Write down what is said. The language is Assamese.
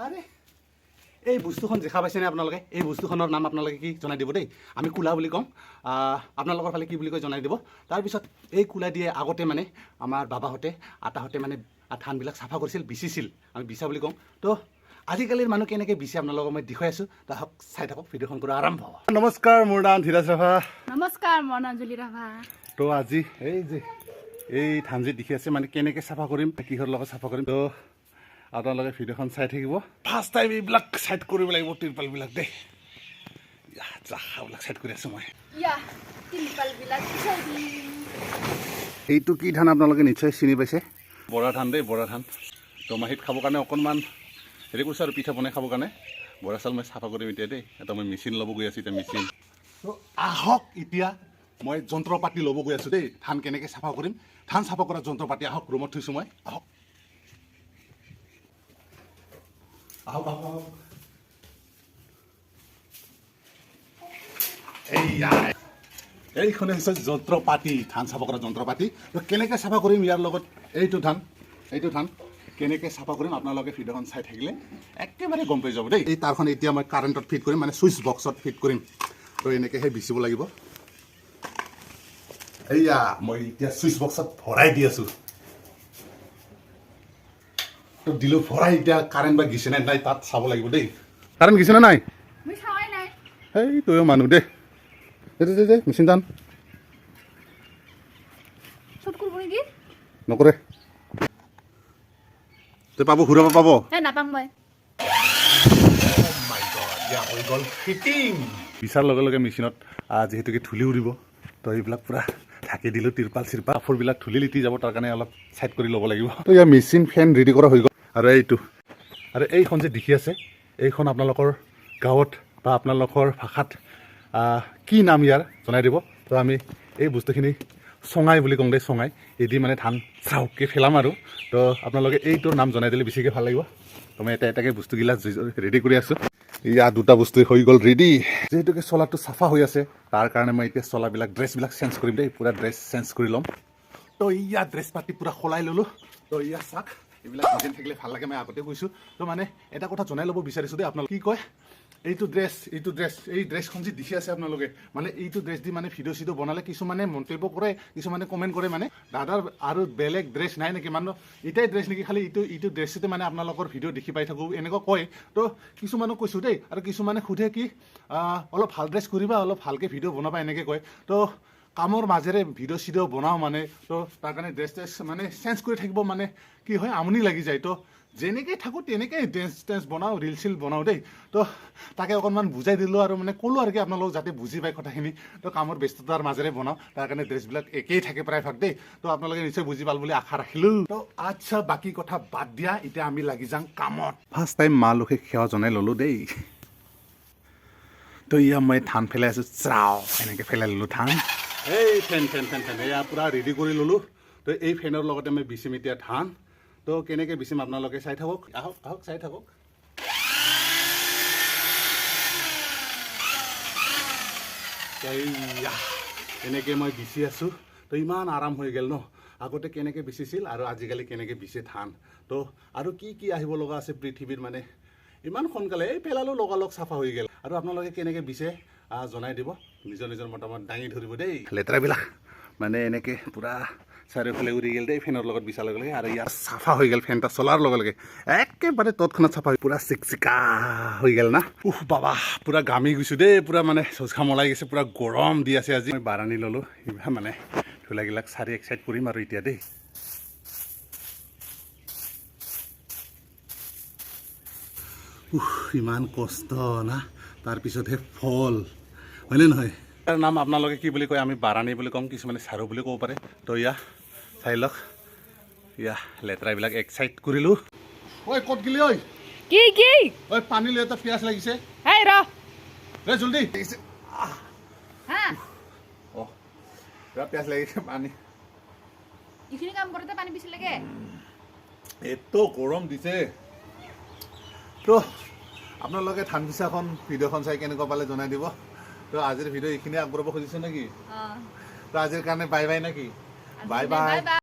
আৰে এই বস্তুখন দেখা পাইছেনে আপোনালোকে? এই বস্তুখনৰ নাম আপোনালোকে কি জনাই দিব দেই। আমি কুলা বুলি কওঁ, আপোনালোকৰ ফালে কি বুলি কয় জনাই দিব। তাৰপিছত এই কুলা দিয়ে আগতে মানে আমাৰ বাবাহঁতে আটাহঁতে মানে ধানবিলাক চাফা কৰিছিল, বিচিছিল, আমি বিচা বুলি কওঁ। তো আজিকালিৰ মানুহ কেনেকৈ বিচে আপোনালোকক মই দেখুৱাই আছোঁ, তাহক চাই থাকক, ভিডিঅ'খন কৰা আৰম্ভ। নমস্কাৰ, মোৰ নাম ধীৰাজ ৰাভা। নমস্কাৰ, মই অঞ্জলি ৰাভা। তো আজি এই ধান যে দেখি আছে মানে কেনেকৈ চাফা কৰিম, কিহৰ লগত চাফা কৰিম, তো আপোনালোকে ভিডিঅ'খন চাই থাকিব। ফাৰ্ষ্ট টাইম এইবিলাক চাইড কৰিব লাগিব, তিৰপালবিলাক দেই। জাহাবিলাক চাইড কৰি আছোঁ মই। এইটো কি ধান আপোনালোকে নিশ্চয় চিনি পাইছে, বৰা ধান দেই, বৰা ধান। তো মাহীত খাবৰ কাৰণে অকণমান হেৰি কৰিছোঁ আৰু পিঠা বনাই খাবৰ কাৰণে। বৰা চাউল মই চাফা কৰিম এতিয়া দেই। এটা মই মেচিন ল'ব গৈ আছোঁ, এতিয়া মেচিন। তো আহক, এতিয়া মই যন্ত্ৰ পাতি ল'ব গৈ আছোঁ দেই। ধান কেনেকৈ চাফা কৰিম, ধান চাফা কৰা যন্ত্ৰ পাতি আহক, ৰুমত থৈছোঁ মই। আহক আহক আহক আহক। এইখনে হৈছে যন্ত্ৰ পাতি, ধান চাফা কৰা যন্ত্ৰ পাতি। কেনেকৈ চাফা কৰিম ইয়াৰ লগত এইটো ধান কেনেকৈ চাফা কৰিম আপোনালোকে ভিডিঅ'খন চাই থাকিলে একেবাৰে গম পাই যাব দেই। এই তাৰখন এতিয়া মই কাৰেণ্টত ফিট কৰিম, মানে চুইচ বক্সত ফিট কৰিম। তো এনেকৈহে বিচিব লাগিব। এইয়া মই এতিয়া চুইচ বক্সত ভৰাই দি আছোঁ। তো দিলোঁ ভৰাই, এতিয়া কাৰেণ্ট বা গিছে নাই তাত চাব লাগিব দেই। কাৰেণ্ট গিছে নে নাই? এই তয়ো মানুহ দেই। দে মেচিন টান নকৰে। তই পাব, ঘূৰাব পাব। বিচাৰ লগে লগে মেচিনত যিহেতুকে ধূলি উৰিব, তো এইবিলাক পূৰা ঢাকি দিলোঁ। তিৰপাল চিৰপাল কাপোৰবিলাক ধূলি লিটি যাব, তাৰ কাৰণে অলপ চাইড কৰি ল'ব লাগিব। তো ইয়াৰ মেচিন ফেন ৰেডি কৰা হৈ গ'ল। আৰু এইখন যে দেখি আছে, এইখন আপোনালোকৰ গাঁৱত বা আপোনালোকৰ ভাষাত কি নাম ইয়াৰ জনাই দিব। তো আমি এই বস্তুখিনি চঙাই বুলি কওঁ দেই, চঙাই। এদি মানে ধান চাউককৈ ফেলাম আৰু। তো আপোনালোকে এইটোৰ নাম জনাই দিলে বেছিকৈ ভাল লাগিব। তো মই এটাকৈ বস্তুগিলা ৰেডি কৰি আছোঁ। ইয়াৰ দুটা বস্তু হৈ গ'ল ৰেডি। যিহেতুকে চলাটো চাফা হৈ আছে, তাৰ কাৰণে মই এতিয়া চলাবিলাক ড্ৰেছবিলাক চেঞ্জ কৰিম দেই, পূৰা ড্ৰেছ চেঞ্জ কৰি ল'ম। তো ইয়াৰ ড্ৰেছ পাতি পূৰা সলাই ল'লোঁ। তো ইয়াৰ চাক এইবিলাক ডিজাইন থাকিলে ভাল লাগে, মই আগতে কৈছোঁ। তো মানে এটা কথা জনাই ল'ব বিচাৰিছোঁ দেই, আপোনালোকে কি কয় এইটো ড্ৰেছ এই ড্ৰেছখন যে দেখি আছে আপোনালোকে, মানে এইটো ড্ৰেছ দি মানে ভিডিঅ' চিডিঅ' বনালে কিছুমানে মন্তব্য কৰে, কিছুমানে কমেণ্ট কৰে, মানে দাদাৰ আৰু বেলেগ ড্ৰেছ নাই নেকি, মানুহ এটাই ড্ৰেছ নেকি, খালি এইটো ড্ৰেছতে মানে আপোনালোকৰ ভিডিঅ' দেখি পাই থাকোঁ, এনেকুৱা কয়। তো কিছুমানক কৈছোঁ দেই, আৰু কিছুমানে সোধে কি অলপ ভাল ড্ৰেছ কৰিবা, অলপ ভালকৈ ভিডিঅ' বনাবা, এনেকৈ কয়। তো কামৰ মাজেৰে ভিডিঅ' চিডিঅ' বনাওঁ মানে, তো তাৰ কাৰণে ড্ৰেছ মানে চেঞ্জ কৰি থাকিব মানে কি হয়, আমনি লাগি যায়। তো যেনেকৈ থাকোঁ তেনেকৈ ড্ৰেছ বনাওঁ, ৰিল চিল বনাওঁ দেই। তো তাকে অকণমান বুজাই দিলোঁ আৰু মানে ক'লোঁ আৰু কি আপোনালোক যাতে বুজি পায় কথাখিনি। তো কামৰ ব্যস্ততাৰ মাজেৰে বনাওঁ, তাৰ কাৰণে ড্ৰেছবিলাক একেই থাকে প্ৰায়ভাগ দেই। তো আপোনালোকে নিশ্চয় বুজি পাল বুলি আশা ৰাখিলোঁ। তো আচ্ছা, বাকী কথা বাদ দিয়া, এতিয়া আমি লাগি যাওঁ কামত। ফাৰ্ষ্ট টাইম মা লক্ষীক সেৱা জনাই ল'লোঁ দেই। তো ইয়াৰ মই ধান পেলাই আছোঁ, চাও এনেকৈ পেলাই ল'লোঁ ধান। এই ফেন এয়া পূৰা ৰেডি কৰি ল'লোঁ। তো এই ফেনৰ লগতে মই বিচিম এতিয়া ধান। তো কেনেকৈ বিচিম আপোনালোকে চাই থাকক, আহক চাই থাকক। এনেকৈ মই বিচি আছোঁ। তো ইমান আৰাম হৈ গ'ল ন, আগতে কেনেকৈ বিচিছিল আৰু আজিকালি কেনেকৈ বিচে ধান। তো আৰু কি আহিব লগা আছে পৃথিৱীত, মানে ইমান সোনকালে এই পেলালোঁ লগালগ চাফা হৈ গ'ল। আৰু আপোনালোকে কেনেকৈ বিচে জনাই দিব, নিজৰ মতামত দাঙি ধৰিব দেই। লেতেৰাবিলাক মানে এনেকৈ পূৰা চাৰিওফালে উৰি গ'ল দেই ফেনৰ লগত বিচাৰ লগে লগে। আৰু ইয়াৰ চাফা হৈ গ'ল, ফেনটা চলাৰ লগে লগে একেবাৰে তৎক্ষণাত চাফা হৈ পূৰা চিকচিকা হৈ গ'ল না। বাবা পূৰা ঘামি গৈছোঁ দেই, পূৰা মানে চচঘাম ওলাই গৈছে, পূৰা গৰম দি আছে আজি। মই বাৰানি ল'লোঁ, এইবাৰ মানে ধূলাগিলাক চাৰি এক চাইড কৰিম আৰু এতিয়া দেই। ইমান কষ্ট না, তাৰপিছতহে ফল, হয়নে নহয়? তাৰ নাম আপোনালোকে কি বুলি কয়, আমি বাৰানি বুলি কওঁ, কিছুমানে চাৰু বুলি ক'ব পাৰে। তো চাই লওক, লেতেৰাবিলাক এক চাইড কৰিলোঁ। ঐ ক'ত গেলি? ঐ পানী লৈ এটা পিয়াজ লাগিছে, জলদি। পিয়াজ লাগিছে, পানী। এইটো গৰম দিছে। তো আপোনালোকে ধান বিচাখন ভিডিঅ'খন চাই কেনেকুৱা পালে জনাই দিব। তো আজিৰ ভিডিঅ' এইখিনি আগবঢ়াব খুজিছোঁ নেকি? তো আজিৰ কাৰণে বাই বাই নেকি? Bye bye.